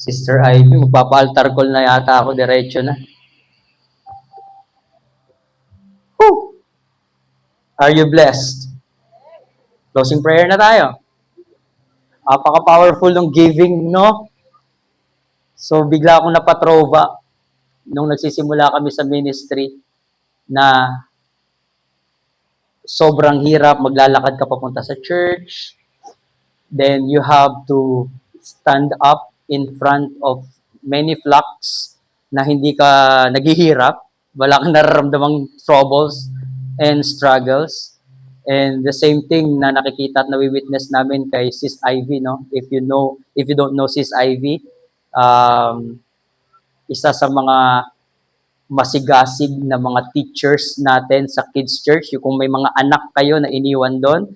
Sister Ivy, magpapa-altar call na yata ako, diretso na. Whew! Are you blessed? Closing prayer na tayo. Napaka-powerful ng giving, no? So, bigla akong napatrova nung nagsisimula kami sa ministry na sobrang hirap, maglalakad ka papunta sa church, then you have to stand up in front of many flocks na hindi ka naghihirap, wala kang nararamdamang troubles and struggles. And the same thing na nakikita at nawi-witness namin kay Sis Ivy, no? If you don't know Sis Ivy, isa sa mga masigasig na mga teachers natin sa kids church. Kung may mga anak kayo na iniwan doon,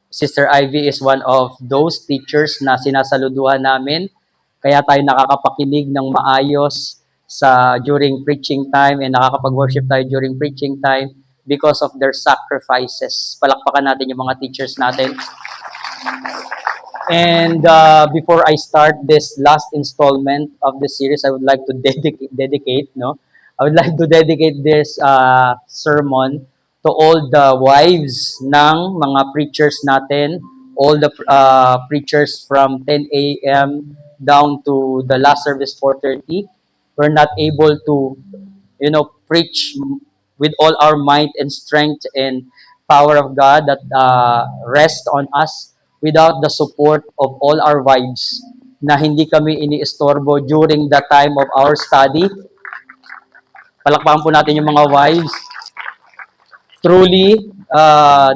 Sister Ivy is one of those teachers na sinasaluduhan namin. Kaya tayo nakakapakinig ng maayos during preaching time and nakakapag-worship tayo during preaching time because of their sacrifices. Palakpakan natin yung mga teachers natin. And before I start this last installment of the series, I would like to dedicate, no? I would like to dedicate this sermon to all the wives ng mga preachers natin, all the preachers from 10 a.m. down to the last service 4:30. We're not able to, preach with all our might and strength and power of God that rest on us without the support of all our wives na hindi kami iniistorbo during the time of our study. Palakpakan po natin yung mga wives. Truly,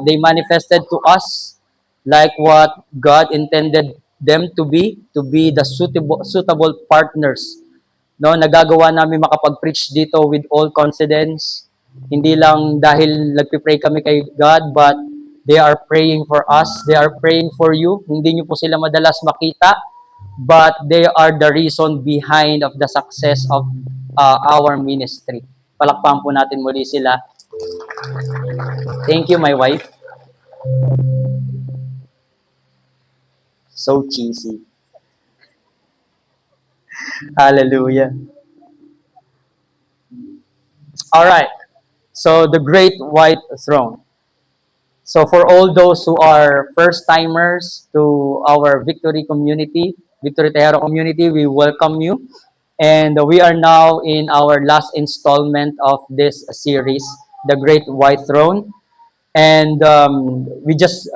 they manifested to us like what God intended them to be the suitable partners. No, nagagawa namin makapag-preach dito with all confidence. Hindi lang dahil nagpi-pray kami kay God, but they are praying for us. They are praying for you. Hindi niyo po sila madalas makita, but they are the reason behind of the success of our ministry. Palakpakan po natin muli sila. Thank you, my wife. So cheesy. Hallelujah. All right. So the great white throne. So for all those who are first-timers to our Victory community, Victory Tejero community, we welcome you. And we are now in our last installment of this series, The Great White Throne. And we just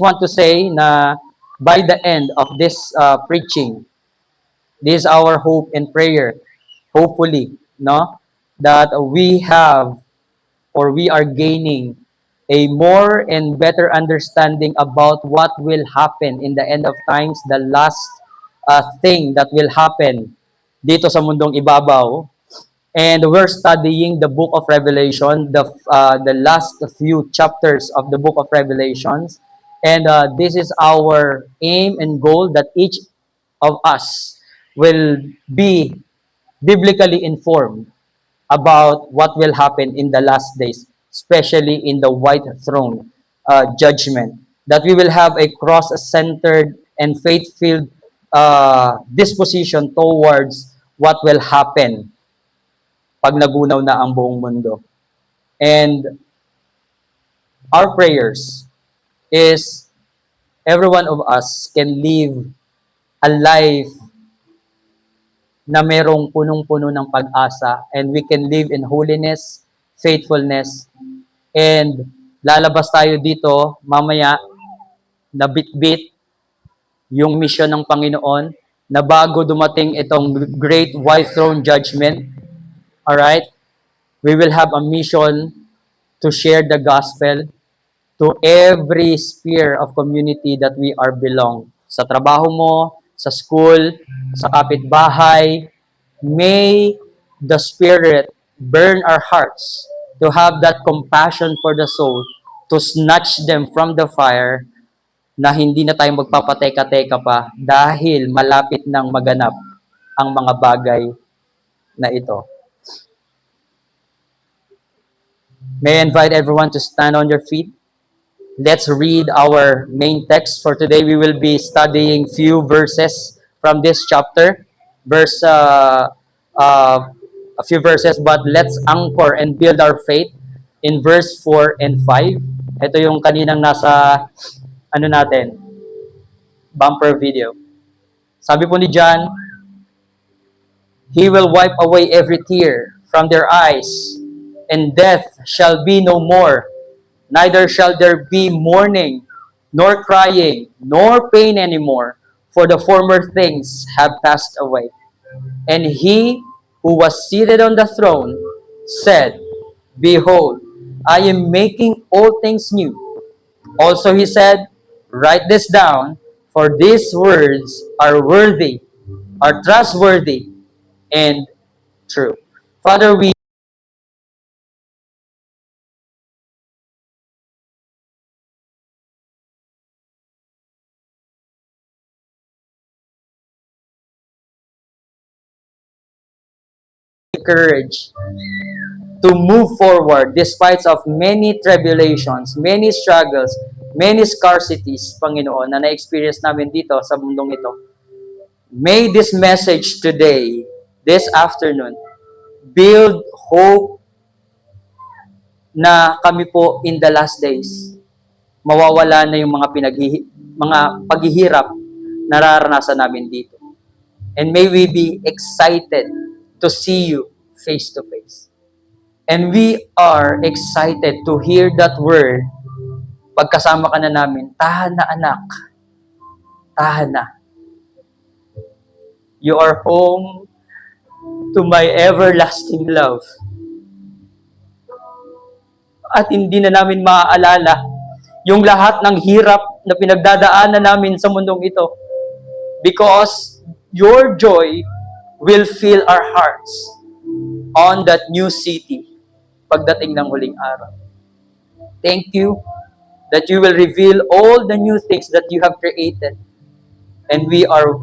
want to say na by the end of this preaching, this is our hope and prayer, hopefully, no, that we are gaining a more and better understanding about what will happen in the end of times, the last thing that will happen dito sa mundong ibabaw. And we're studying the book of Revelation, the last few chapters of the book of Revelations. And this is our aim and goal, that each of us will be biblically informed about what will happen in the last days, especially in the white throne judgment. That we will have a cross-centered and faith-filled disposition towards what will happen pag nagunaw na ang buong mundo. And our prayers is every one of us can live a life na merong punong-puno ng pag-asa, and we can live in holiness, faithfulness, and lalabas tayo dito mamaya na bit-bit yung mission ng Panginoon na bago dumating itong great white throne judgment. Alright? We will have a mission to share the gospel to every sphere of community that we are belong. Sa trabaho mo, sa school, sa kapitbahay, may the Spirit burn our hearts to have that compassion for the soul, to snatch them from the fire, na hindi na tayo magpapateka-teka pa dahil malapit nang maganap ang mga bagay na ito. May I invite everyone to stand on your feet? Let's read our main text for today. We will be studying few verses from this chapter, verse uh, a few verses, but let's anchor and build our faith in verse 4 and 5. Ito yung kaninang nasa ano natin, bumper video. Sabi po ni John, He will wipe away every tear from their eyes, and death shall be no more. Neither shall there be mourning, nor crying, nor pain anymore, for the former things have passed away. And he who was seated on the throne said, Behold, I am making all things new. Also he said, Write this down, for these words are worthy, are trustworthy, and true. Father, we courage to move forward despite of many tribulations, many struggles, many scarcities, Panginoon, na na-experience namin dito sa mundong ito. May this message today, this afternoon, build hope na kami po in the last days, mawawala na yung mga paghihirap na nararanasan namin dito. And may we be excited to see you face to face. And we are excited to hear that word pagkasama ka na namin. Tahan na anak. Tahan na. You are home to my everlasting love. At hindi na namin maaalala yung lahat ng hirap na pinagdadaanan namin sa mundong ito. Because your joy will fill our hearts on that new city pagdating ng huling araw. Thank you that you will reveal all the new things that you have created. And we are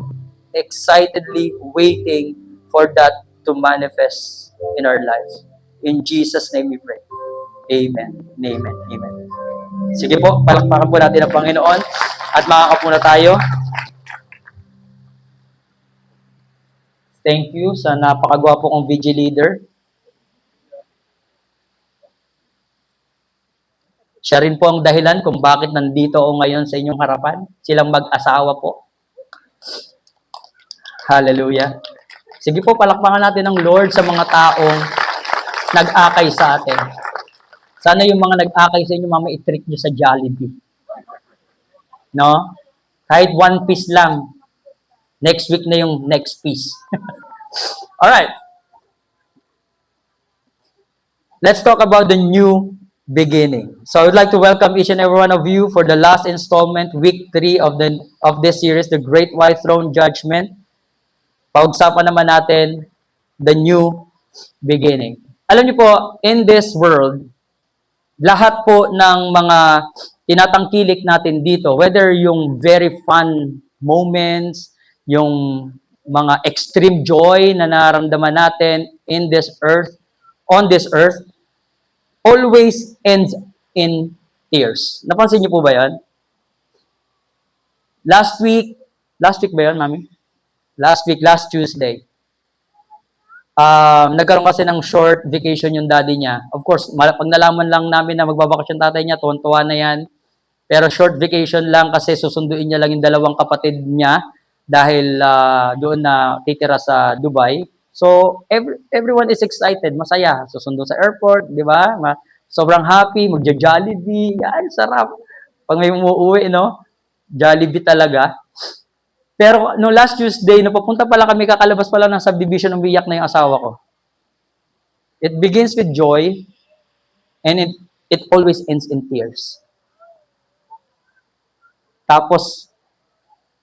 excitedly waiting for that to manifest in our lives. In Jesus' name we pray. Amen. Amen. Amen. Sige po, palakpakan po natin ang Panginoon at makakapuna tayo. Thank you sa napakagwapo kong VG leader. Siya rin po ang dahilan kung bakit nandito ako ngayon sa inyong harapan. Silang mag-asawa po. Hallelujah. Sige po, palakpakan natin ang Lord sa mga taong nag-akay sa atin. Sana yung mga nag-akay sa inyo, mama, i-treat nyo sa Jollibee. No? Kahit one piece lang. Next week na yung next piece. Alright. Let's talk about the new beginning. So I would like to welcome each and every one of you for the last installment, week 3 of this series, The Great White Throne Judgment. Pag-usapan naman natin the new beginning. Alam niyo po, in this world, lahat po ng mga tinatangkilik natin dito, whether yung very fun moments, yung mga extreme joy na nararamdaman natin in this earth, on this earth, always ends in tears. Napansin niyo po ba yan? Last week ba yan, mami? Last Tuesday, nagkaroon kasi ng short vacation yung daddy niya. Of course, pag nalaman lang namin na magbabakasyon tatay niya, tuwan-tuwa na yan. Pero short vacation lang kasi susunduin niya lang yung dalawang kapatid niya dahil doon na titira sa Dubai. So, everyone is excited, masaya. Susundo sa airport, di ba? Sobrang happy, magja-Jollibee. Yan, sarap. Pag may umuwi, no? Jollibee talaga. Pero no last Tuesday, no papunta pala kami, kakalabas pala ng subdivision, umiyak na yung asawa ko. It begins with joy and it always ends in tears. Tapos,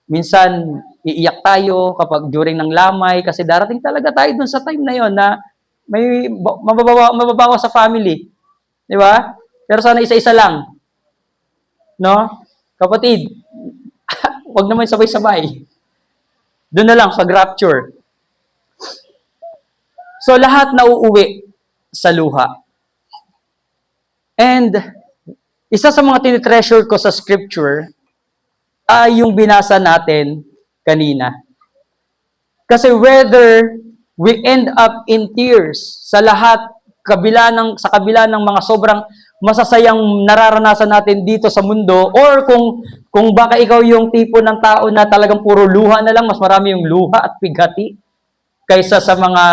minsan, iiyak tayo kapag during ng lamay kasi darating talaga tayo dun sa time na yon na may mababawa sa family. Di ba? Pero sana isa-isa lang. No? Kapatid, wag naman sabay-sabay. Doon na lang sa rapture. So, lahat nauuwi sa luha. And Isa sa mga tinitreasure ko sa scripture ay yung binasa natin kanina. Kasi whether we end up in tears sa lahat sa kabila ng mga sobrang masasayang nararanasan natin dito sa mundo, or kung baka ikaw yung tipo ng tao na talagang puro luha na lang, mas marami yung luha at pighati kaysa sa mga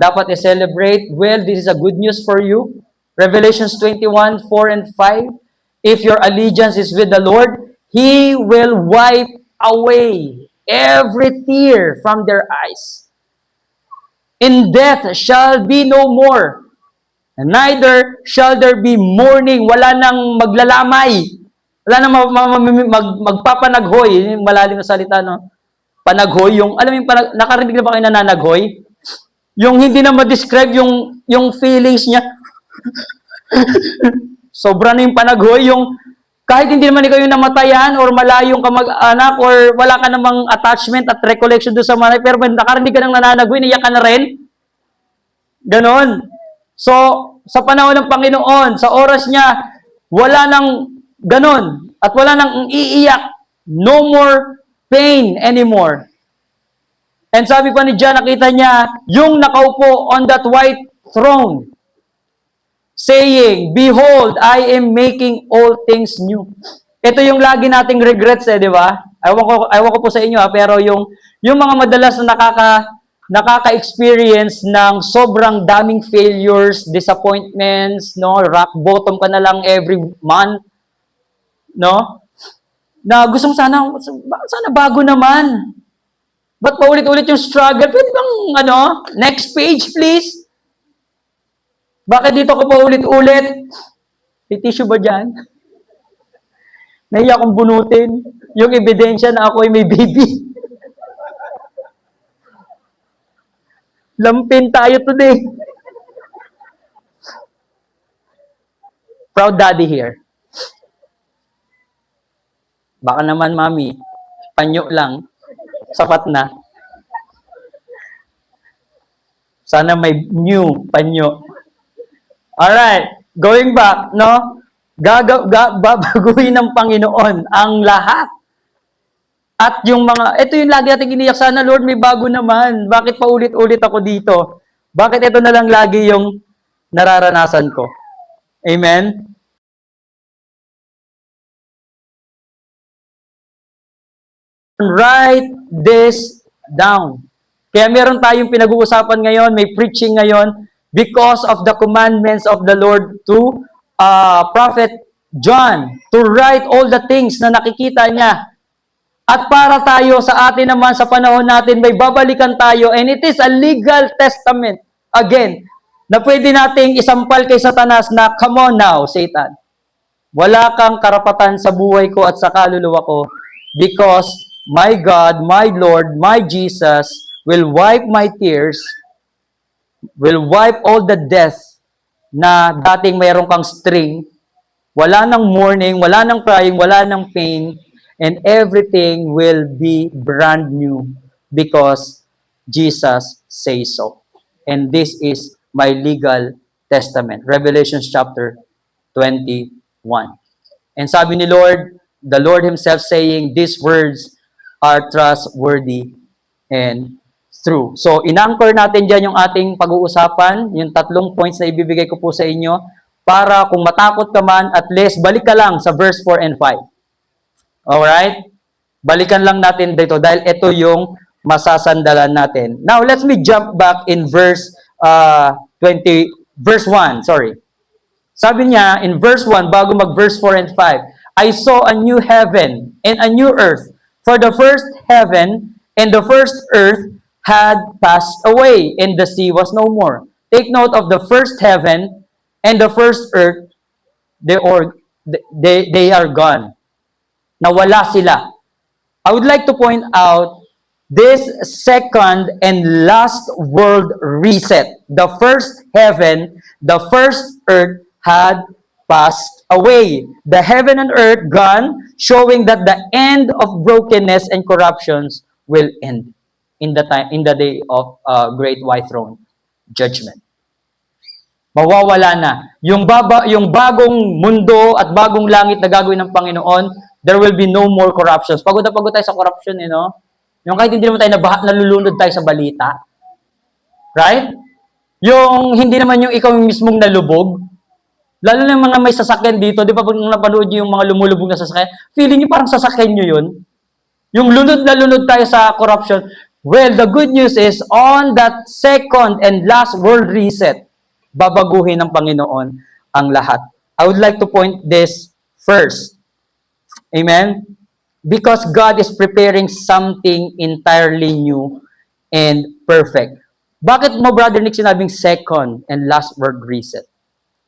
dapat i-celebrate, well, this is a good news for you. Revelations 21:4 and 5. If your allegiance is with the Lord, He will wipe away every tear from their eyes. In death shall be no more, and neither shall there be mourning. Wala nang maglalamay. Wala nang magpapanaghoy. Yung malalim na salita, no? Panaghoy, yung, alam mo yung nakarinig na ba kayo na nanaghoy? Yung hindi na ma-describe yung feelings niya. Sobra na yung panaghoy, yung kahit hindi naman ikaw yung namatayan or malayong kamag-anak or wala ka namang attachment at recollection doon sa manay, pero nakarinig ka ng nananaghoy, niyak ka na rin. Ganon. So, sa panahon ng Panginoon, sa oras niya, wala nang ganon at wala nang iiyak. No more pain anymore. And sabi pa ni John, nakita niya, yung nakaupo on that white throne, saying, Behold, I am making all things new. Ito yung lagi nating regrets di ba? Ewan ko po sa inyo pero yung mga madalas na nakaka-experience ng sobrang daming failures, disappointments, no, rock bottom ka na lang every month, no? Na gusto mo sana bago naman. Ba't paulit-ulit yung struggle? Pwede bang, next page, please? Bakit dito ko paulit-ulit? May tissue ba dyan? Nahiya akong bunutin yung ebidensya na ako ay may baby. Lampin tayo today. Proud daddy here. Baka naman, mami, panyo lang. Sapat na. Sana may new panyo. Alright, going back, no? Babaguhin ng Panginoon ang lahat. At yung ito yung lagi natin iniyak, sana Lord, may bago naman. Bakit pa ulit-ulit ako dito? Bakit ito na lang lagi yung nararanasan ko? Amen? Write this down. Kaya meron tayong pinag-uusapan ngayon, may preaching ngayon, because of the commandments of the Lord to Prophet John, to write all the things na nakikita niya. At para tayo, sa atin naman, sa panahon natin, may babalikan tayo, and it is a legal testament, again, na pwede nating isampal kay Satanas na, come on now, Satan. Wala kang karapatan sa buhay ko at sa kaluluwa ko, because my God, my Lord, my Jesus will wipe my tears, will wipe all the death na dating mayroon kang string, wala nang mourning, wala nang crying, wala nang pain, and everything will be brand new because Jesus says so. And this is my legal testament. Revelation chapter 21. And sabi ni Lord, the Lord Himself saying, these words are trustworthy and true. So, in-anchor natin dyan yung ating pag-uusapan, yung 3 points na ibibigay ko po sa inyo, para kung matakot ka man, at least balik ka lang sa verse 4 and 5. Alright? Balikan lang natin dito dahil ito yung masasandalan natin. Now, let's me jump back in verse 1, sorry. Sabi niya, in verse 1, bago mag-verse 4 and 5, I saw a new heaven and a new earth, for the first heaven and the first earth had passed away, and the sea was no more. Take note of the first heaven and the first earth, they are gone. Nawala sila. I would like to point out this second and last world reset. The first heaven, the first earth had passed away. The heaven and earth gone, showing that the end of brokenness and corruptions will end in the day of great white throne judgment. Mawawala na. Yung bagong mundo at bagong langit na gagawin ng Panginoon, there will be no more corruptions. Pagod na pagod tayo sa corruption, no? Yung kahit hindi naman tayo nalulunod tayo sa balita. Right? Yung hindi naman yung ikaw mismong nalubog. Lalo na yung mga may sasakyan dito, di ba pag napanood nyo yung mga lumulubog na sasakyan, feeling nyo parang sasakyan nyo yun. Yung lunod na lunod tayo sa corruption. Well, the good news is, on that second and last world reset, babaguhin ng Panginoon ang lahat. I would like to point this first. Amen? Because God is preparing something entirely new and perfect. Bakit mo, Brother Nick, sinabing second and last world reset?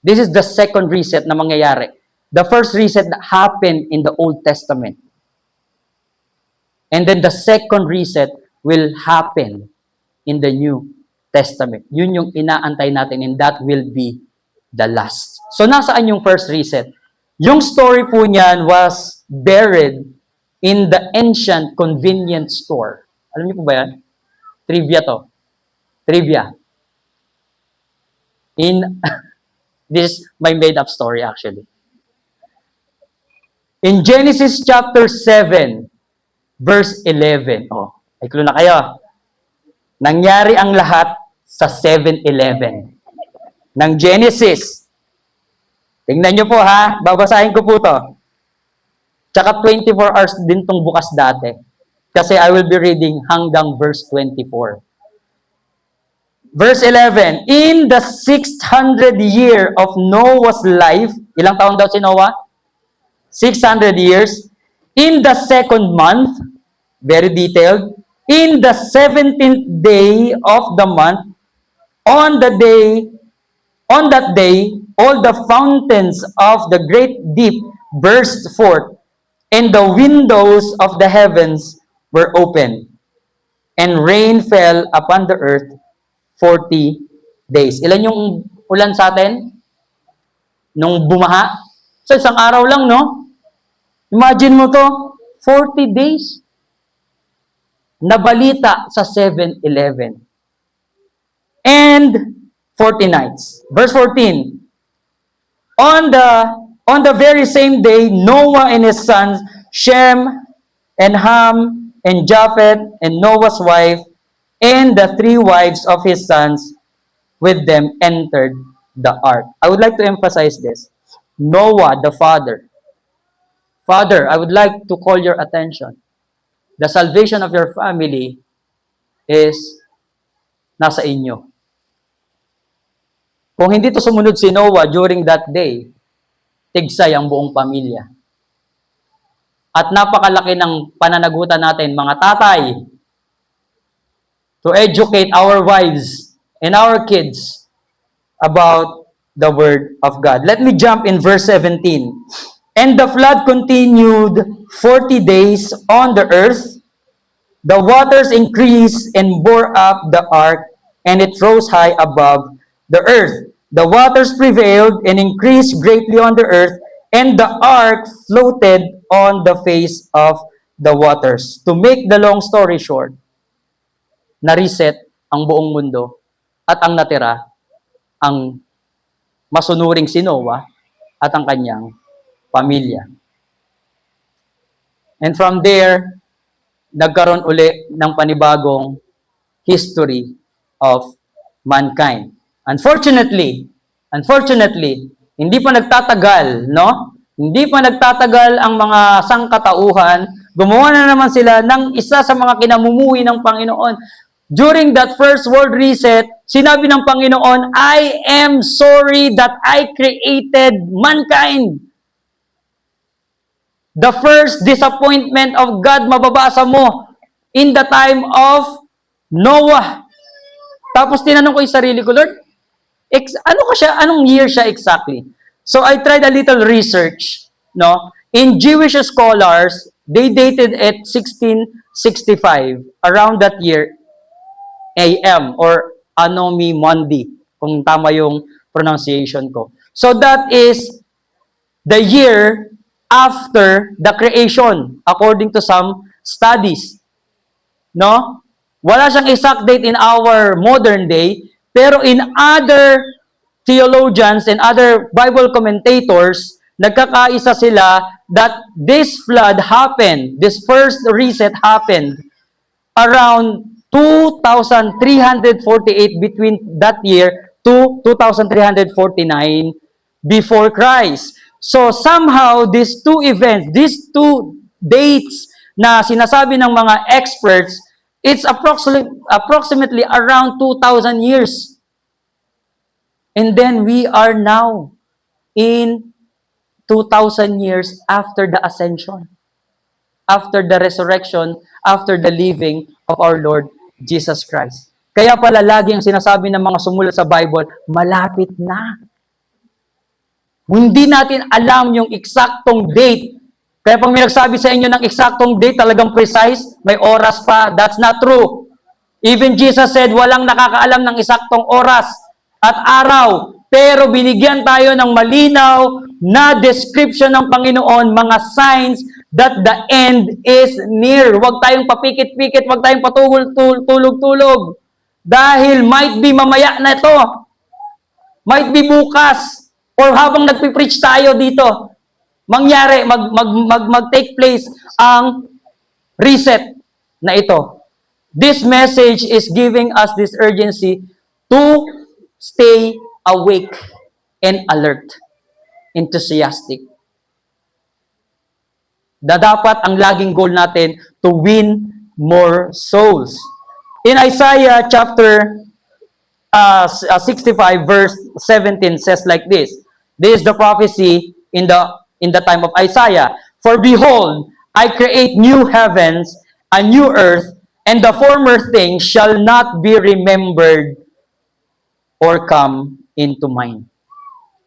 This is the second reset na mangyayari. The first reset that happened in the Old Testament. And then the second reset will happen in the New Testament. Yun yung inaantay natin, and that will be the last. So nasaan yung first reset? Yung story po niyan was buried in the ancient convenience store. Alam niyo po ba yan? Trivia to. Trivia. This is my made-up story actually. In Genesis chapter 7, verse 11. Oh, ay clue na kayo. Nangyari ang lahat sa 7-Eleven ng Genesis. Tingnan nyo po ha, babasahin ko po to. Tsaka 24 hours din tong bukas dati. Kasi I will be reading hanggang verse 24. Verse 11, in the 600 year of Noah's life, ilang taon daw si Noah? 600 years. In the second month, very detailed, in the 17th day of the month, on that day, all the fountains of the great deep burst forth, and the windows of the heavens were opened, and rain fell upon the earth 40 days. Ilan yung ulan sa atin? Nung bumaha? So, isang araw lang, no? Imagine mo to, 40 days. Nabalita sa 7-Eleven. And 40 nights. Verse 14. On the very same day, Noah and his sons, Shem and Ham and Japheth and Noah's wife, and the 3 wives of his sons with them entered the ark. I would like to emphasize this. Noah, the father. Father, I would like to call your attention. The salvation of your family is nasa inyo. Kung hindi to sumunod si Noah during that day, tigsay ang buong pamilya. At napakalaki ng pananagutan natin, mga tatay, to educate our wives and our kids about the Word of God. Let me jump in verse 17. And the flood continued 40 days on the earth. The waters increased and bore up the ark, and it rose high above the earth. The waters prevailed and increased greatly on the earth, and the ark floated on the face of the waters. To make the long story short, na-reset ang buong mundo at ang natira ang masunuring si Noah at ang kanyang pamilya. And from there, nagkaroon uli ng panibagong history of mankind. Unfortunately, hindi pa nagtatagal, no? Hindi pa nagtatagal ang mga sangkatauhan, gumawa na naman sila ng isa sa mga kinamumuhi ng Panginoon. During that first world reset, sinabi ng Panginoon, I am sorry that I created mankind. The first disappointment of God, mababasa mo in the time of Noah. Tapos tinanong ko yung sarili ko, Lord, anong year siya exactly? So I tried a little research, no? In Jewish scholars, they dated it 1665, around that year, AM or Anomi Mundi, kung tama yung pronunciation ko. So that is the year after the creation, according to some studies. No? Wala siyang exact date in our modern day, pero in other theologians and other Bible commentators, nagkakaisa sila that this flood happened, this first reset happened around 2,348 between that year to 2,349 before Christ. So somehow, these two events, these two dates na sinasabi ng mga experts, it's approximately around 2,000 years. And then we are now in 2,000 years after the ascension, after the resurrection, after the living of our Lord Jesus Christ. Kaya pala lagi ang sinasabi ng mga sumulat sa Bible, malapit na. Hindi natin alam yung eksaktong date. Kaya pag may nagsabi sa inyo ng eksaktong date, talagang precise, may oras pa, that's not true. Even Jesus said, walang nakakaalam ng eksaktong oras at araw. Pero binigyan tayo ng malinaw na description ng Panginoon, mga signs that the end is near. Huwag tayong papikit-pikit, huwag tayong patulog-tulog. Dahil might be mamaya na ito. Might be bukas. Or habang nagpipreach tayo dito, mangyari, mag-take place ang reset na ito. This message is giving us this urgency to stay awake and alert, enthusiastic. Dapat ang laging goal natin to win more souls. In Isaiah chapter 65 verse 17 says like this. This is the prophecy in the time of Isaiah. For behold, I create new heavens and new earth, and the former things shall not be remembered or come into mind.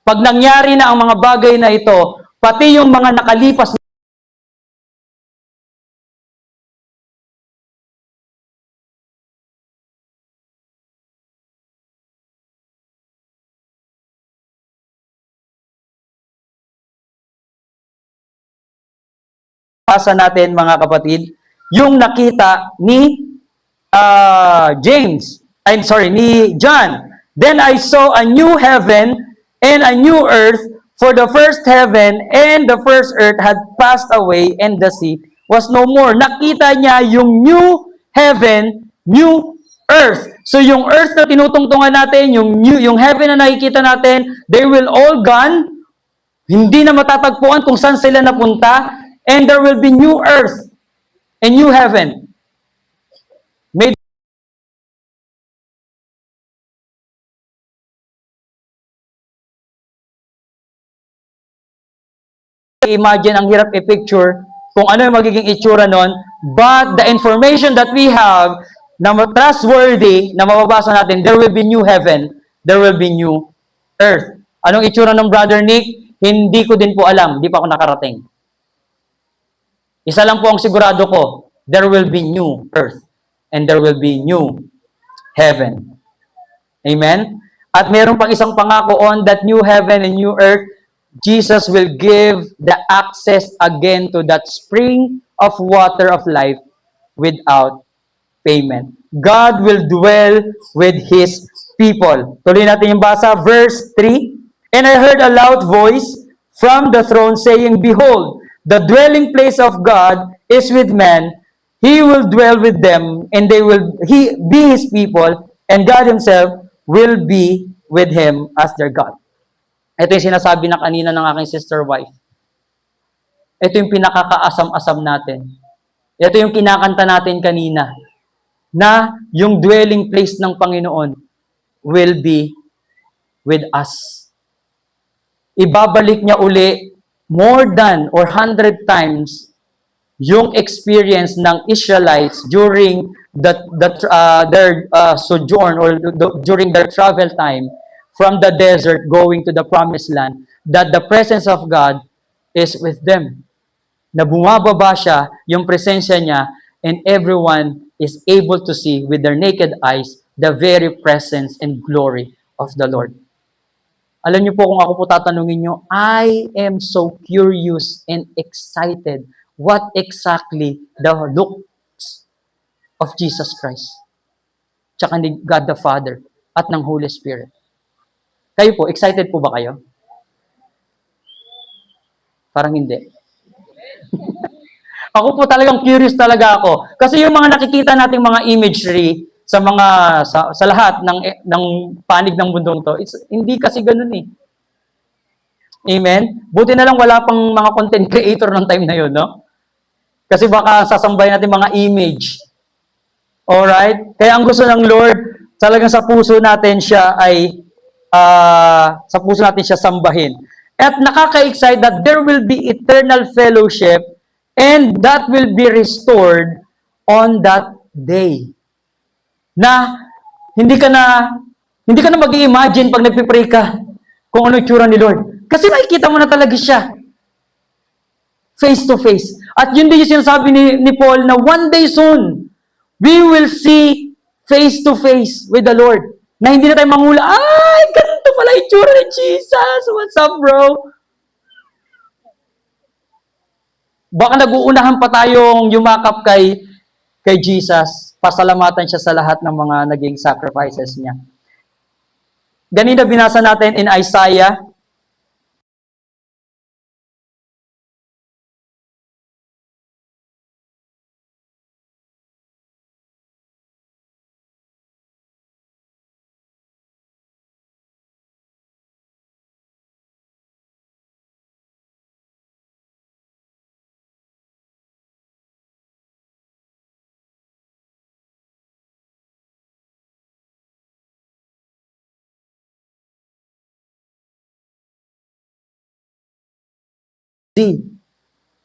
Pag nangyari na ang mga bagay na ito, pati yung mga nakalipas pasa natin mga kapatid, yung nakita ni ni John. Then I saw a new heaven and a new earth, for the first heaven and the first earth had passed away, and the sea was no more. Nakita niya yung new heaven, new earth. So yung earth na tinutungtungan natin, yung heaven na nakikita natin, they will all gone. Hindi na matatagpuan kung saan sila napunta. And there will be new earth and new heaven. May imagine, ang hirap i-picture kung ano yung magiging itsura nun. But the information that we have na trustworthy, na mababasa natin, there will be new heaven, there will be new earth. Anong itsura ng Brother Nick? Hindi ko din po alam. Hindi pa ako nakarating. Isa lang po ang sigurado ko, there will be new earth and there will be new heaven. Amen? At meron pang isang pangako on that new heaven and new earth, Jesus will give the access again to that spring of water of life without payment. God will dwell with His people. Tuloy natin yung basa, verse 3. And I heard a loud voice from the throne saying, Behold, the dwelling place of God is with men. He will dwell with them, and He be His people, and God Himself will be with him as their God. Ito yung sinasabi na kanina ng aking sister wife. Ito yung pinakakaasam-asam natin. Ito yung kinakanta natin kanina, na yung dwelling place ng Panginoon will be with us. Ibabalik niya uli more than or 100 times yung experience ng Israelites during their sojourn or during their travel time from the desert going to the promised land, that the presence of God is with them. Na bumababa siya, yung presensya niya, and everyone is able to see with their naked eyes the very presence and glory of the Lord. Alam niyo po, kung ako po tatanungin niyo, I am so curious and excited what exactly the looks of Jesus Christ, tsaka ni God the Father at ng Holy Spirit. Kayo po, excited po ba kayo? Parang hindi. Ako po talagang curious talaga ako. Kasi yung mga nakikita nating mga imagery sa mga sa lahat ng panig ng mundong to, hindi kasi ganoon eh. Amen? Buti na lang wala pang mga content creator ng time na yun, no? Kasi baka sasambay natin mga image. Alright? Kaya ang gusto ng Lord, talagang sa puso natin siya ay, sa puso natin siya sambahin. At nakaka-excite that there will be eternal fellowship and that will be restored on that day. Na hindi ka na mag-i-imagine pag nagpipray ka kung ano yung tsura ni Lord. Kasi makikita mo na talaga siya. Face to face. At yun din yung sinasabi ni Paul na one day soon, we will see face to face with the Lord. Na hindi na tayo mangula, ay, ganito pala yung tsura ni Jesus. What's up, bro? Baka nag-uunahan pa tayong yumakap kay Jesus. Pasalamatan siya sa lahat ng mga naging sacrifices niya. Ganito binasa natin in Isaiah.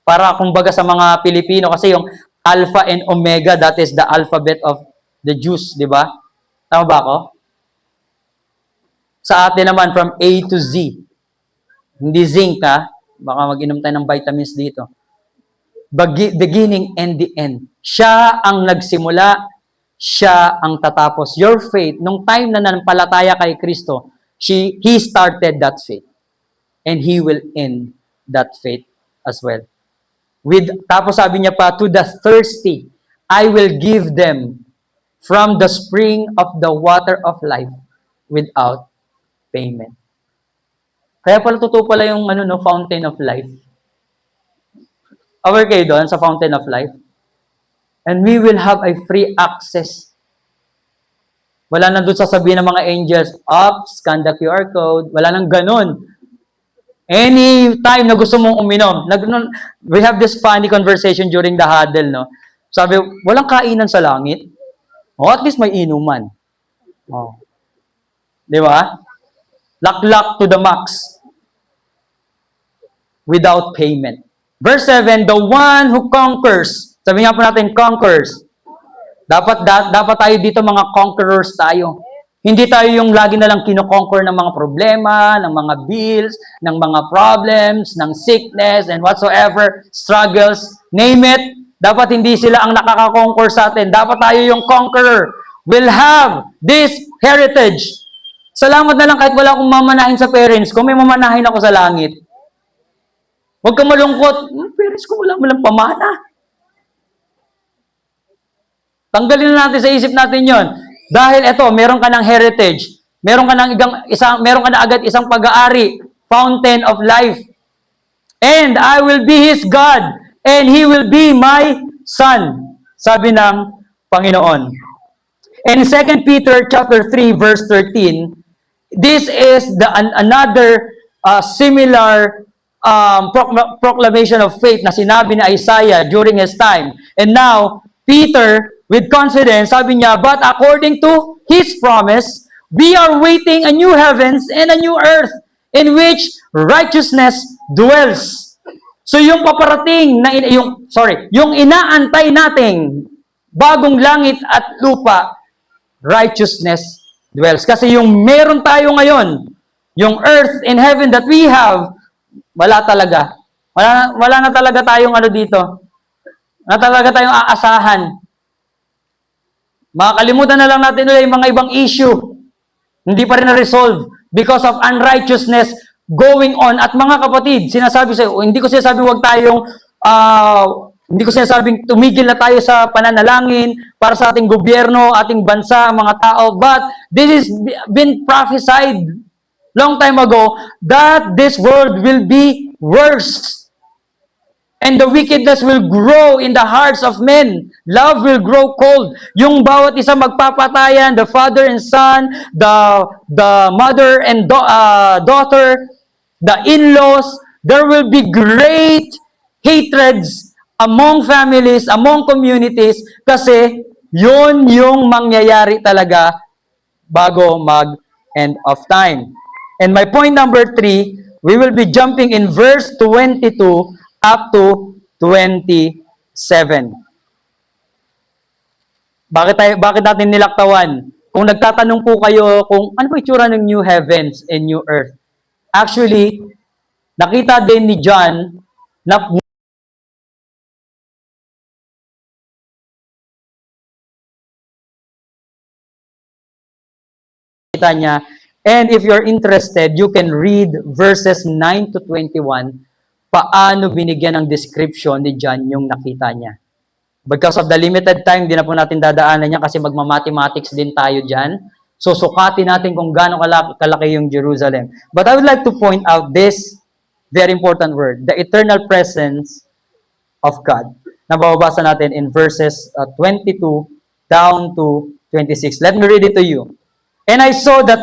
Para kumbaga sa mga Pilipino, kasi yung Alpha and Omega, that is the alphabet of the Jews, di ba? Tama ba ako? Sa atin naman, from A to Z. Hindi zinc, ha? Baka mag-inom tayo ng vitamins dito. Beginning and the end. Siya ang nagsimula, siya ang tatapos. Your faith, nung time na nanampalataya kay Kristo, He started that faith. And He will end that faith as well. Tapos sabi niya pa, to the thirsty, I will give them from the spring of the water of life without payment. Kaya pala totoo pala yung fountain of life. Aware kayo doon sa fountain of life? And we will have a free access. Wala nang doon sasabihin ng mga angels, scan the QR code. Wala nang ganun. Anytime na gusto mong uminom. We have this funny conversation during the huddle, no? Sabi, walang kainan sa langit. At least may inuman. Di ba? Laklak to the max. Without payment. Verse 7, the one who conquers. Sabi nga po natin, conquers. Dapat tayo dito mga conquerors tayo. Hindi tayo yung lagi na lang kino-conquer ng mga problema, ng mga bills, ng mga problems, ng sickness, and whatsoever, struggles, name it. Dapat hindi sila ang nakaka-conquer sa atin. Dapat tayo yung conqueror. We'll have this heritage. Salamat na lang kahit wala akong mamanahin sa parents ko, may mamanahin ako sa langit. Huwag kang malungkot. Parents ko wala mo lang pamana. Tanggalin na natin sa isip natin yon. Dahil ito, meron ka ng heritage. Meron ka na agad isang pag-aari, fountain of life. And I will be His God, and He will be my son. Sabi ng Panginoon. And 2 Peter chapter 3 verse 13, this is another similar proclamation of faith na sinabi ni Isaiah during his time. And now, Peter, with confidence, sabi niya, but according to His promise, we are waiting a new heavens and a new earth in which righteousness dwells. So yung paparating na yung inaantay nating bagong langit at lupa, righteousness dwells. Kasi yung meron tayo ngayon, yung earth and heaven that we have, wala talaga. Wala na talaga tayong dito. Wala talaga tayong aasahan. Makakalimutan na lang natin nila yung mga ibang issue. Hindi pa rin na-resolve because of unrighteousness going on. At mga kapatid, sinasabi sa'yo, hindi ko sinasabing hindi ko sinasabing tumigil na tayo sa pananalangin para sa ating gobyerno, ating bansa, mga tao. But this has been prophesied long time ago, that this world will be worse. And the wickedness will grow in the hearts of men. Love will grow cold. Yung bawat isa magpapatayan, the father and son, the mother and daughter, the in-laws, there will be great hatreds among families, among communities, kasi yun yung mangyayari talaga bago mag-end of time. And my point number 3, we will be jumping in verse 22 up to 27. Bakit natin nilaktawan? Kung nagtatanong po kayo kung ano ba itsura ng new heavens and new earth. Actually, nakita din ni John na niya. And if you're interested, you can read verses 9 to 21, paano binigyan ng description ni John yung nakita niya. Because of the limited time, di na po natin dadaanan niya kasi magma-mathematics din tayo dyan. So, sukatin natin kung gaano kalaki yung Jerusalem. But I would like to point out this very important word, the eternal presence of God. Nababasa natin in verses 22 down to 26. Let me read it to you. And I saw the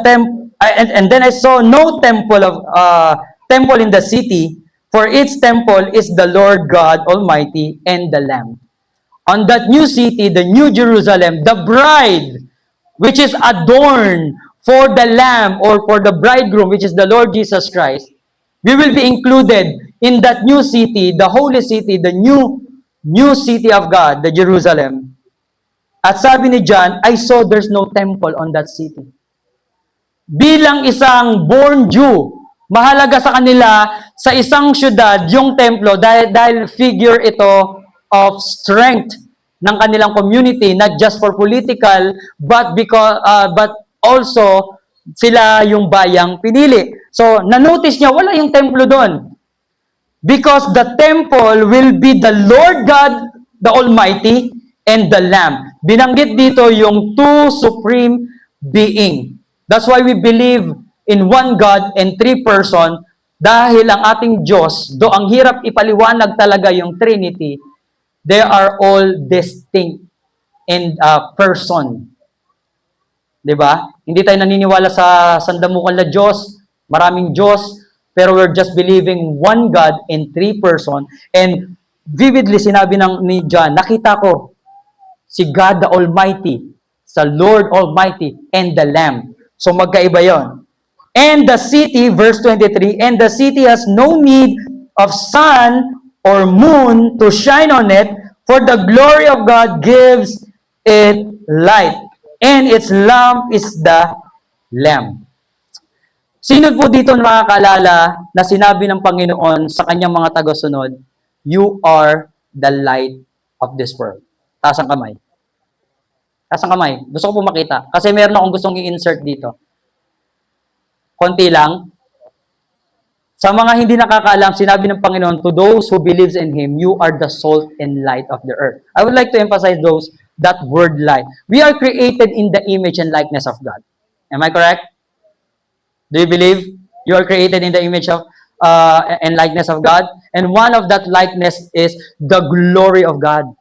and then I saw no temple in the city, for its temple is the Lord God Almighty and the Lamb. On that new city, the new Jerusalem, the bride, which is adorned for the Lamb or for the bridegroom, which is the Lord Jesus Christ, we will be included in that new city, the holy city, the new city of God, the Jerusalem. At sabi ni John, I saw there's no temple on that city. Bilang isang born Jew, mahalaga sa kanila sa isang syudad yung templo dahil figure ito of strength ng kanilang community, not just for political but also sila yung bayang pinili. So na-notice niya wala yung templo doon. Because the temple will be the Lord God, the Almighty, and the Lamb. Binanggit dito yung two supreme being. That's why we believe in one God and three person, dahil ang ating Diyos, do ang hirap ipaliwanag talaga yung Trinity, they are all distinct in person. Diba? Hindi tayo naniniwala sa sandamukan na Diyos, maraming Diyos, pero we're just believing one God in three person. And vividly sinabi ni John, nakita ko si God the Almighty, sa Lord Almighty, and the Lamb. So magkaiba yon. And the city, verse 23, and the city has no need of sun or moon to shine on it, for the glory of God gives it light. And its lamp is the Lamb. Sino po dito makakaalala na sinabi ng Panginoon sa kanyang mga tagasunod, you are the light of this world? Taas ang kamay. Taas ang kamay. Gusto ko po makita. Kasi meron akong gustong i-insert dito. Konti lang. Sa mga hindi nakakaalam, sinabi ng Panginoon, to those who believes in Him, you are the salt and light of the earth. I would like to emphasize that word light. We are created in the image and likeness of God. Am I correct? Do you believe you are created in the image of and likeness of God? And one of that likeness is the glory of God.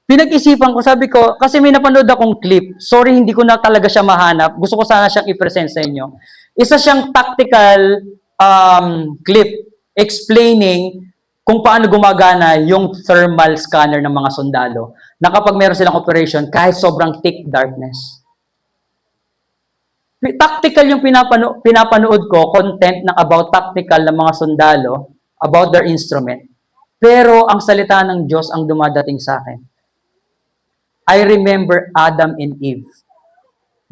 Pinag-isipan ko, sabi ko, kasi may napanood akong clip. Sorry, hindi ko na talaga siya mahanap. Gusto ko sana siyang i-present sa inyo. Isa siyang tactical clip explaining kung paano gumagana yung thermal scanner ng mga sundalo na kapag meron silang operation, kahit sobrang thick darkness. Tactical yung pinapanood ko, content ng about tactical ng mga sundalo, about their instrument. Pero ang salita ng Diyos ang dumadating sa akin. I remember Adam and Eve.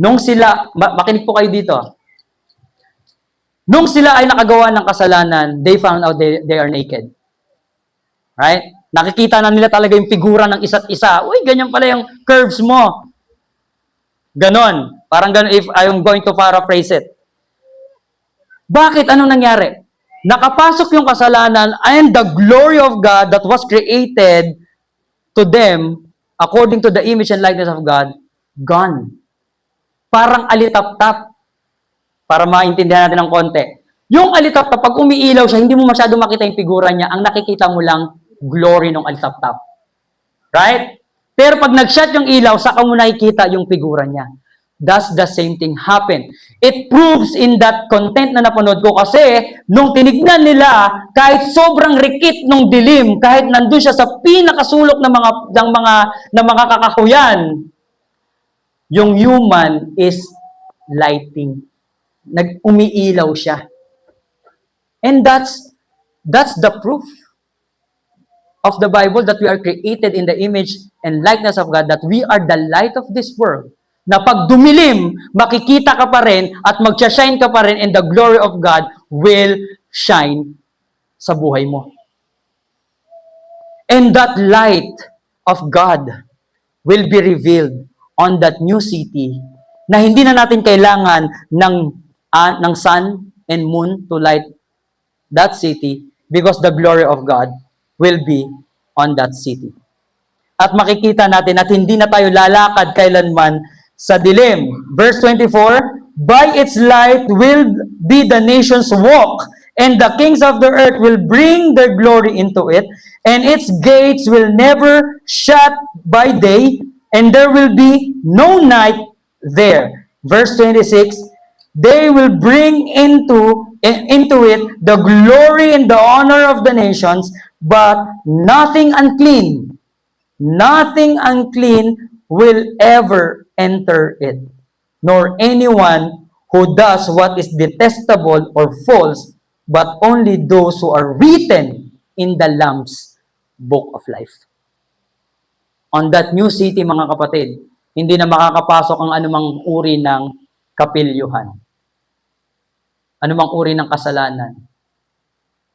Nung sila, makinig po kayo dito. Nung sila ay nakagawa ng kasalanan, they found out they are naked. Right? Nakikita na nila talaga yung figura ng isa't isa. Uy, ganyan pala yung curves mo. Ganon. Parang ganon, if I'm going to paraphrase it. Bakit? Anong nangyari? Nakapasok yung kasalanan and the glory of God that was created to them according to the image and likeness of God, gone. Parang alitap-tap. para maintindihan natin ng konti. Yung alitaptap, pag umiilaw siya, hindi mo masyado makita yung figura niya. Ang nakikita mo lang, glory ng alitaptap. Right? Pero pag nag-shut yung ilaw, saka mo nakikita yung figura niya. Does the same thing happen? It proves in that content na napanood ko kasi nung tinignan nila, kahit sobrang rikit nung dilim, kahit nandun siya sa pinakasulok ng mga kakahuyan, yung human is lighting. Nag-umiilaw siya. And that's the proof of the Bible that we are created in the image and likeness of God, that we are the light of this world. Na pag dumilim, makikita ka pa rin at mag-shine ka pa rin and the glory of God will shine sa buhay mo. And that light of God will be revealed on that new city na hindi na natin kailangan ng sun and moon to light that city because the glory of God will be on that city. At makikita natin at hindi na tayo lalakad kailanman sa dilim. Verse 24, by its light will be the nations walk, and the kings of the earth will bring their glory into it, and its gates will never shut by day, and there will be no night there. Verse 26, they will bring into it the glory and the honor of the nations, but nothing unclean will ever enter it, nor anyone who does what is detestable or false, but only those who are written in the Lamb's book of life. On that new city, mga kapatid, hindi na makakapasok ang anumang uri ng kapilyuhan, anumang uri ng kasalanan.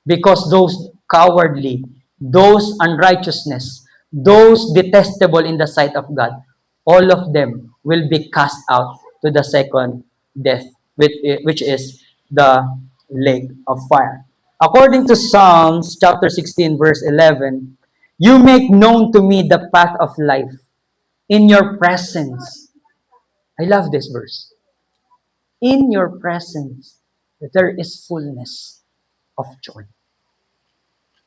Because those cowardly, those unrighteousness, those detestable in the sight of God, all of them will be cast out to the second death, which is the lake of fire. According to Psalms chapter 16, verse 11, you make known to me the path of life. In your presence. I love this verse. In your presence, there is fullness of joy.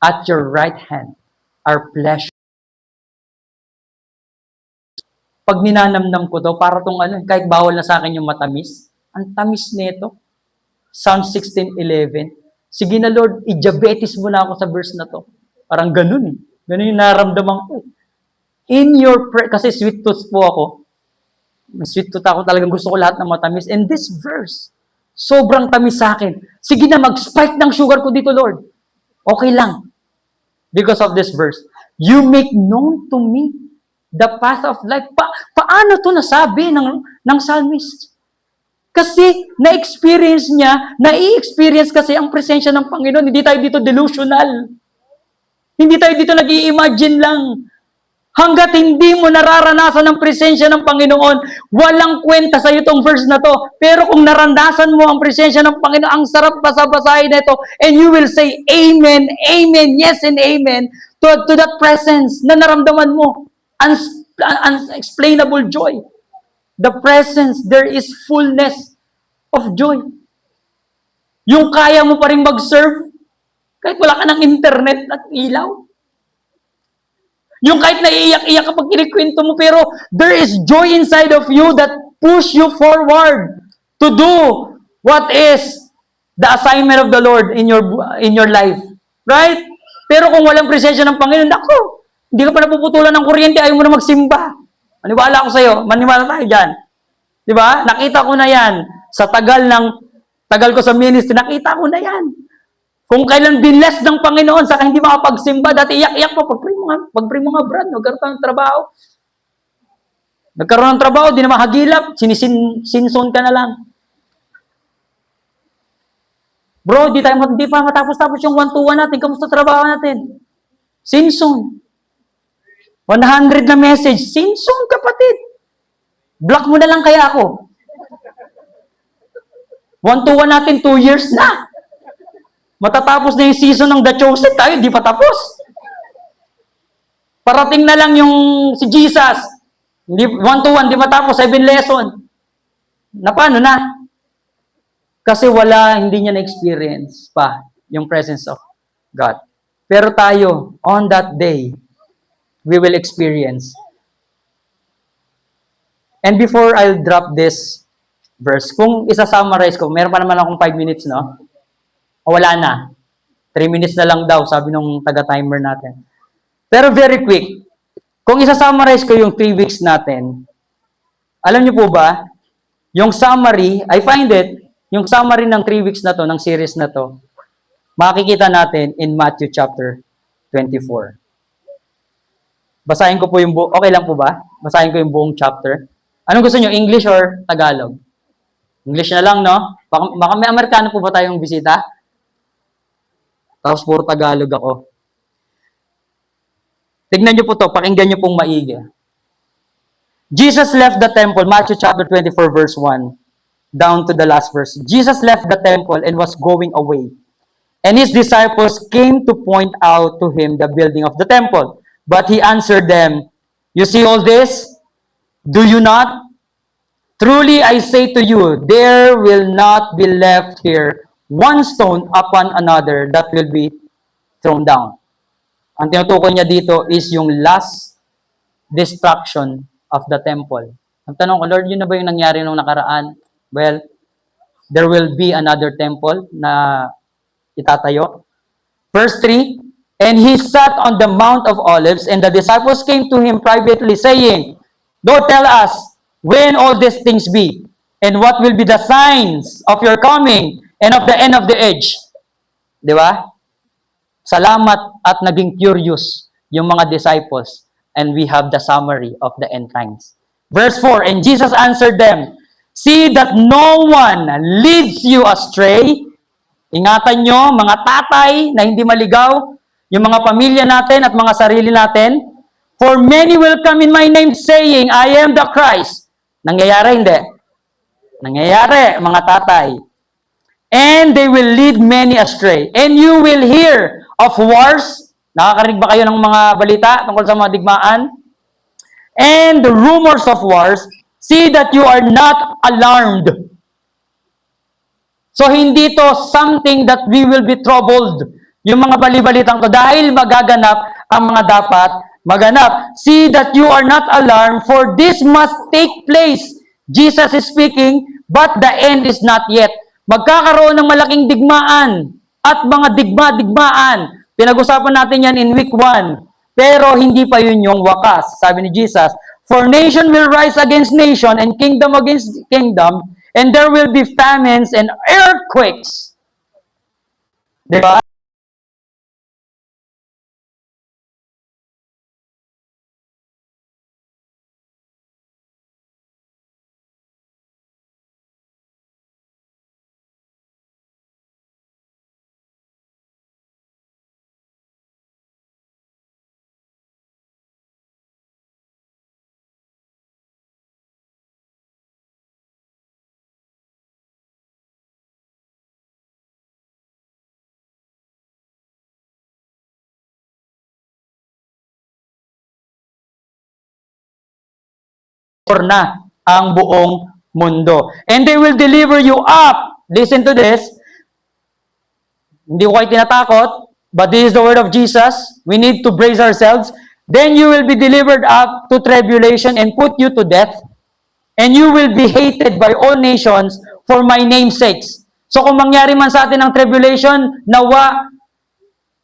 At your right hand are pleasure. Pag ninanamnam ko to, para tong kahit bawal na sa akin yung matamis, ang tamis nito. Psalm 16:11. Sige na Lord, i-diabetes mo na ako sa verse na to. Parang ganun eh. Ganun yung naramdaman ko. In your kasi sweet tooth po ako. Sweet tooth ako, talagang gusto ko lahat ng matamis. And this verse, sobrang tamis sa akin. Sige na, mag-spike ng sugar ko dito, Lord. Okay lang. Because of this verse. You make known to me the path of life. Paano to nasabi ng psalmist? Kasi na-experience niya, na-i-experience kasi ang presensya ng Panginoon. Hindi tayo dito delusional. Hindi tayo dito nag-i-imagine lang. Hanggat hindi mo nararanasan ang presensya ng Panginoon, walang kwenta sa iyo itong verse na to. Pero kung naranasan mo ang presensya ng Panginoon, ang sarap basa-basahin na ito, and you will say, Amen, Amen, yes and Amen, to that presence na naramdaman mo. Unexplainable joy. The presence, there is fullness of joy. Yung kaya mo pa rin mag-serve, kahit wala ka ng internet at ilaw. Yung kahit naiiyak-iyak kapag kinikwento mo, pero there is joy inside of you that push you forward to do what is the assignment of the Lord in your life. Right? Pero kung walang presensya ng Panginoon, ako, hindi ka pa napuputulan ng kuryente, ayaw mo na magsimba. Maniwala ako sa'yo, maniwala tayo dyan. Diba? Nakita ko na yan. Sa tagal ko sa ministry, nakita ko na yan. Kung kailan binless ng Panginoon, saka hindi makapagsimba, dati iyak-iyak pa, pag-pray mo nga, Brad, nagkaroon ng trabaho. Nagkaroon ng trabaho, di na mahagilap, sinson ka na lang. Bro, di pa matapos-tapos yung 1-to-1 natin, kamusta trabaho natin? Sinson. 100 na message, sinson kapatid. Block mo na lang kaya ako. 1-to-1 natin, 2 years na. Matatapos na yung season ng The Chosen, tayo di pa tapos. Parating na lang yung si Jesus. 1-to-1, di matapos, 7 lesson. Na paano na? Kasi hindi niya na-experience pa yung presence of God. Pero tayo, on that day, we will experience. And before I'll drop this verse, kung isa-summarize ko, meron pa naman akong 5 minutes, no? O wala na. 3 minutes na lang daw, sabi nung taga-timer natin. Pero very quick, kung isa-summarize ko yung 3 weeks natin, alam niyo po ba, yung summary, I find it, yung summary ng 3 weeks na to, ng series na to, makikita natin in Matthew chapter 24. Basahin ko po yung okay lang po ba? Basahin ko yung buong chapter. Anong gusto niyo, English or Tagalog? English na lang, no? Baka may Amerikano po ba tayong bisita? Tapos puro Tagalog ako. Tignan niyo po to, pakinggan niyo pong maigi. Jesus left the temple, Matthew chapter 24 verse 1, down to the last verse. Jesus left the temple and was going away. And his disciples came to point out to him the building of the temple. But he answered them, "You see all this? Do you not? Truly I say to you, there will not be left here one stone upon another that will be thrown down." Ang tinutukoy niya dito is yung last destruction of the temple. Ang tanong ko, Lord, yun na ba yung nangyari nung nakaraan? Well, there will be another temple na itatayo. Verse 3, "And he sat on the Mount of Olives, and the disciples came to him privately, saying, Lord, tell us, when all these things be, and what will be the signs of your coming, and of the end of the age?" Di ba? Salamat at naging curious yung mga disciples, and we have the summary of the end times. Verse 4, "And Jesus answered them, See that no one leads you astray." Ingatan nyo, mga tatay na hindi maligaw, yung mga pamilya natin at mga sarili natin. "For many will come in my name saying, I am the Christ." Nangyayari, hindi? Nangyayari, mga tatay. "And they will lead many astray. And you will hear of wars." Nakakarinig ba kayo ng mga balita tungkol sa mga digmaan? "And the rumors of wars. See that you are not alarmed." So, hindi to something that we will be troubled. Yung mga balibalitang to, dahil magaganap ang mga dapat maganap. "See that you are not alarmed, for this must take place." Jesus is speaking, but the end is not yet. Magkakaroon ng malaking digmaan at mga digmaan. Pinag-usapan natin yan in week 1. Pero hindi pa yun yung wakas. Sabi ni Jesus, "For nation will rise against nation, and kingdom against kingdom, and there will be famines and earthquakes." Diba? Na ang buong mundo. "And they will deliver you up." Listen to this. Hindi ko kayo tinatakot, but this is the word of Jesus. We need to brace ourselves. "Then you will be delivered up to tribulation and put you to death. And you will be hated by all nations for my name's sakes." So kung mangyari man sa atin ang tribulation, nawa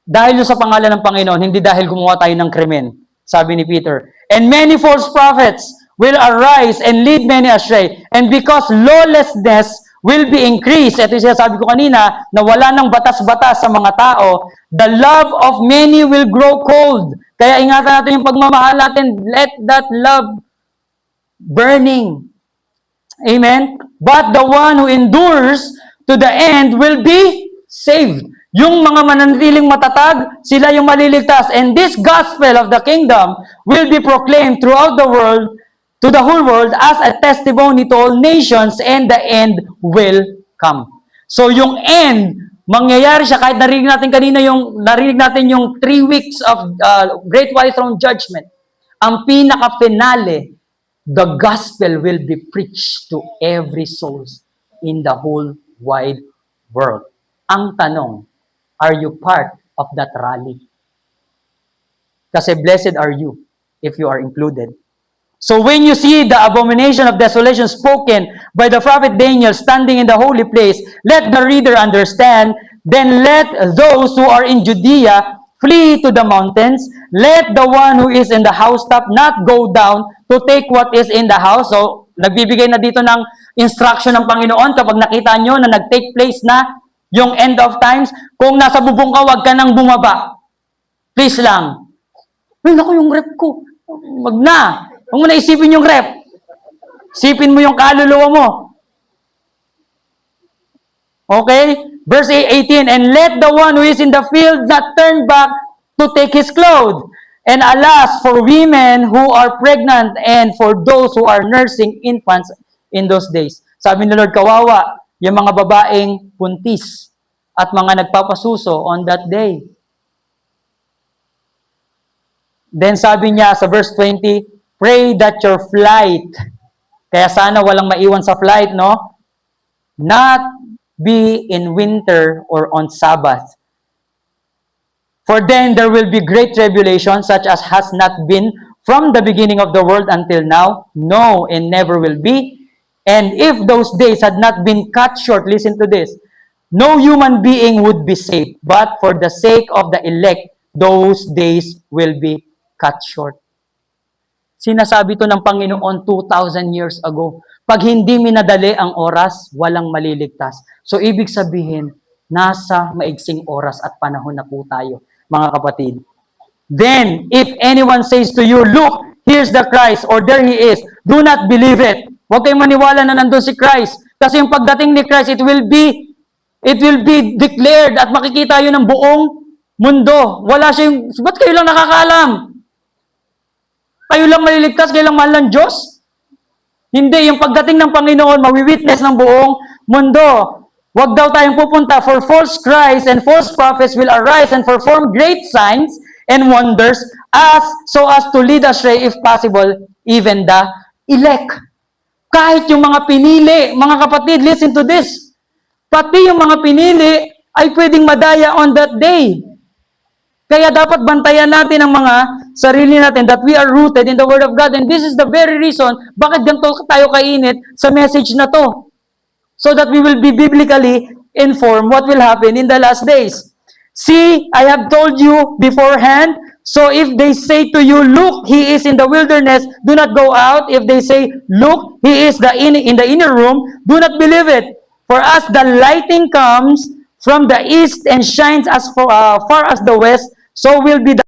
dahil sa pangalan ng Panginoon, hindi dahil gumawa tayo ng krimen. Sabi ni Peter. "And many false prophets will arise and lead many astray. And because lawlessness will be increased," ito yung sinasabi ko kanina, na wala ng batas-batas sa mga tao, "the love of many will grow cold." Kaya ingatan natin yung pagmamahal natin. Let that love burning. Amen? "But the one who endures to the end will be saved." Yung mga mananatiling matatag, sila yung maliligtas. "And this gospel of the kingdom will be proclaimed throughout the world, to the whole world, as a testimony to all nations, and the end will come." So yung end, mangyayari siya kahit narinig natin yung 3 weeks of Great White Throne Judgment. Ang pinaka-finale, the gospel will be preached to every soul in the whole wide world. Ang tanong, are you part of that rally? Kasi blessed are you if you are included. So when you see the abomination of desolation spoken by the prophet Daniel standing in the holy place, let the reader understand, then let those who are in Judea flee to the mountains. Let the one who is in the housetop not go down to take what is in the house. So, nagbibigay na dito ng instruction ng Panginoon kapag nakita nyo na nag-take place na yung end of times. Kung nasa bubong ka, huwag ka nang bumaba. Please lang. Ay, naku, yung rep ko. Wag na. Huwag mo na isipin yung rep. Isipin mo yung kaluluwa mo. Okay? Verse 18, and let the one who is in the field not turn back to take his clothes. And alas, for women who are pregnant and for those who are nursing infants in those days. Sabi ni Lord, kawawa, yung mga babaeng buntis at mga nagpapasuso on that day. Then sabi niya sa verse 20, pray that your flight, kaya sana walang maiwan sa flight, no? Not be in winter or on Sabbath. For then there will be great tribulation, such as has not been from the beginning of the world until now, no, and never will be. And if those days had not been cut short, listen to this, no human being would be saved, but for the sake of the elect, those days will be cut short. Sinasabi to ng Panginoon 2,000 years ago. Pag hindi minadali ang oras, walang maliligtas. So, ibig sabihin, nasa maigsing oras at panahon na po tayo, mga kapatid. Then, if anyone says to you, look, here's the Christ, or there He is, do not believe it. Huwag kayong maniwala na nandun si Christ. Kasi yung pagdating ni Christ, it will be declared at makikita yun ng buong mundo. Wala siya yung, ba't kayo lang nakakaalam? Kayo lang maliligtas, kayo lang mahal ng Diyos? Hindi, yung pagdating ng Panginoon, mawi-witness ng buong mundo. Huwag daw tayong pupunta, for false Christ and false prophets will arise and perform great signs and wonders so as to lead astray, if possible, even the elect. Kahit yung mga pinili, mga kapatid, listen to this. Pati yung mga pinili ay pwedeng madaya on that day. Kaya dapat bantayan natin ang mga sarili natin that we are rooted in the Word of God. And this is the very reason bakit ganito tayo kainit sa message na to. So that we will be biblically informed what will happen in the last days. See, I have told you beforehand. So if they say to you, look, He is in the wilderness, do not go out. If they say, look, He is in the inner room, do not believe it. For as the lighting comes from the east and shines as far as the west, so will be the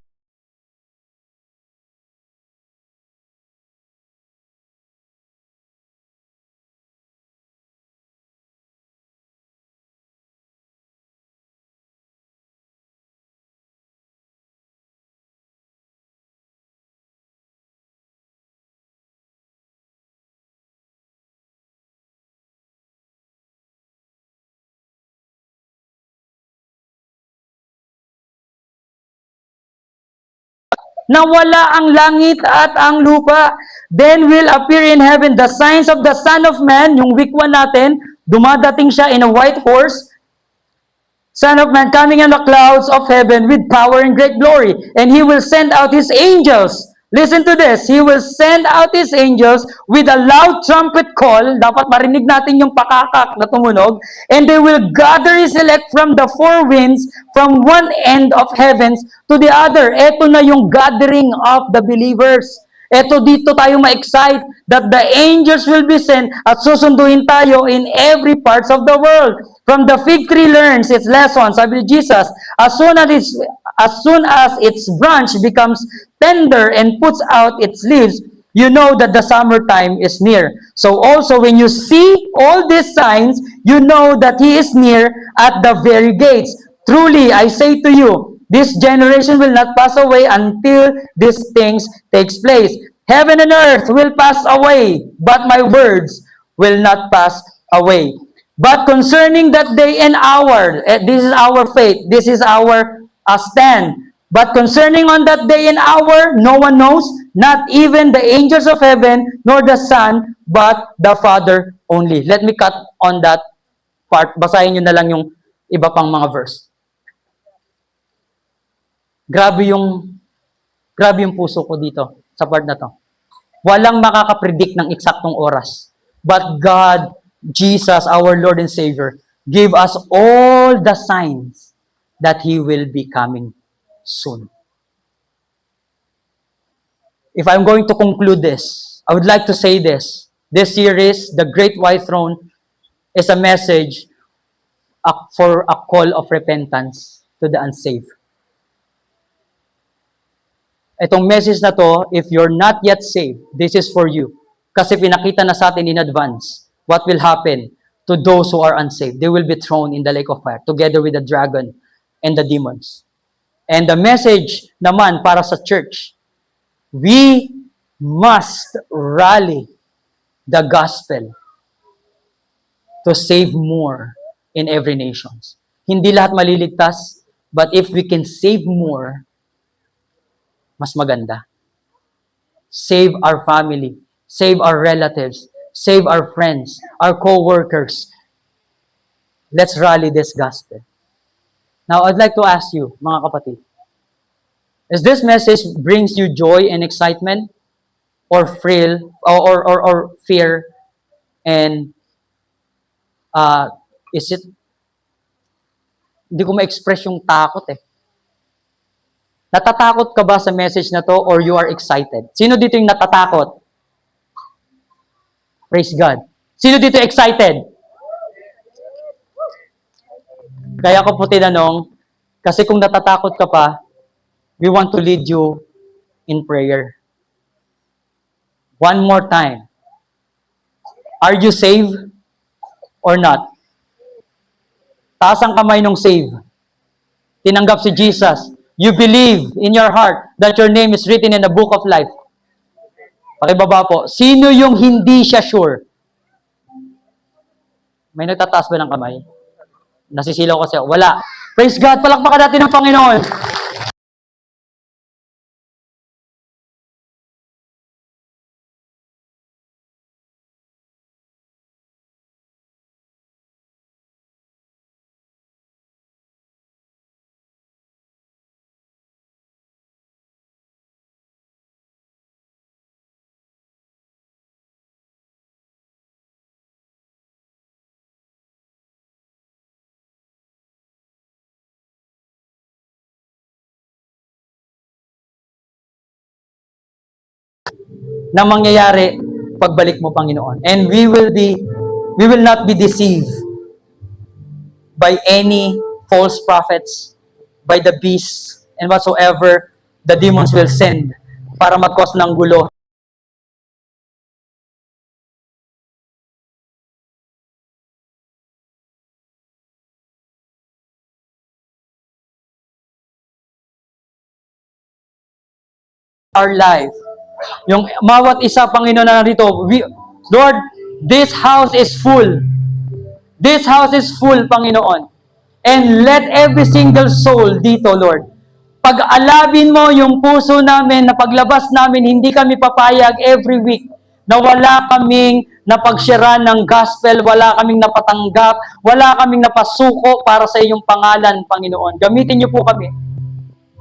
nawala ang langit at ang lupa. Then will appear in heaven the signs of the Son of Man, yung week 1 natin, dumadating siya in a white horse, Son of Man coming in the clouds of heaven with power and great glory. And He will send out His angels. Listen to this. He will send out His angels with a loud trumpet call. Dapat marinig natin yung pakakak na tumunog. And they will gather His elect from the four winds, from one end of heavens to the other. Ito na yung gathering of the believers. Ito dito tayo ma-excite that the angels will be sent at susunduin tayo in every parts of the world. From the fig tree learns its lesson, sabi ni Jesus, as soon as its branch becomes tender and puts out its leaves, you know that the summertime is near. So also when you see all these signs, you know that He is near at the very gates. Truly, I say to you, this generation will not pass away until these things takes place. Heaven and earth will pass away, but my words will not pass away. But concerning that day and hour, this is our faith, this is our stand. But concerning on that day and hour, no one knows, not even the angels of heaven, nor the Son, but the Father only. Let me cut on that part, basahin nyo na lang yung iba pang mga verse. Grabe yung puso ko dito sa part na to. Walang makakapredict ng eksaktong oras. But God, Jesus, our Lord and Savior, give us all the signs that He will be coming soon. If I'm going to conclude this, I would like to say this. This series, The Great White Throne, is a message for a call of repentance to the unsaved. Itong message na to, if you're not yet saved, this is for you. Kasi pinakita na sa atin in advance what will happen to those who are unsaved. They will be thrown in the lake of fire together with the dragon and the demons. And the message naman para sa church, we must rally the gospel to save more in every nation. Hindi lahat maliligtas, but if we can save more, mas maganda. Save our family, save our relatives, save our friends, our co-workers. Let's rally this gospel. Now, I'd like to ask you, mga kapatid, is this message brings you joy and excitement, or thrill, or fear, and is it, hindi ko ma-express yung takot eh. Natatakot ka ba sa message na to or you are excited? Sino dito yung natatakot? Praise God. Sino dito excited? Kaya ko po tinanong, kasi kung natatakot ka pa, we want to lead you in prayer. One more time. Are you saved or not? Taas ang kamay nung save. Tinanggap si Jesus. You believe in your heart that your name is written in the book of life. Pakibaba po. Sino yung hindi siya sure? May nagtataas ba ng kamay? Nasisilaw kasi. Wala. Praise God. Palakpakan natin ng Panginoon. Na mangyayari pagbalik mo, Panginoon. And we will not be deceived by any false prophets, by the beasts, and whatsoever the demons will send para mag-cause ng gulo. Our life. Yung mawat isa, Panginoon, na narito, Lord, this house is full. This house is full, Panginoon. And let every single soul dito, Lord, pag-alabin mo yung puso namin na paglabas namin, hindi kami papayag every week na wala kaming napagsiran ng gospel, wala kaming napatanggap, wala kaming napasuko para sa iyong pangalan, Panginoon. Gamitin niyo po kami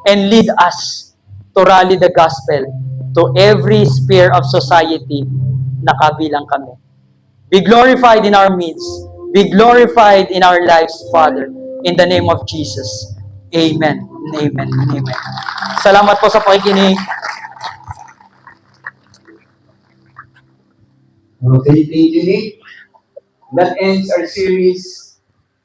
and lead us to rally the gospel to every sphere of society na kabilang kami. Be glorified in our midst. Be glorified in our lives, Father. In the name of Jesus. Amen. Amen. Amen. Salamat po sa pakikinig. Okay, thank you, Nick. That ends our series,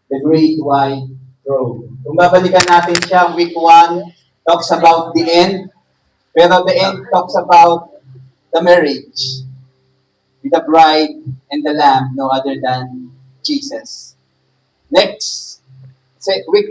The Great White Throne. Kung babalikan natin siya, week 1 talks about the end, pero the end talks about the marriage with the bride and the lamb, no other than Jesus. Next, week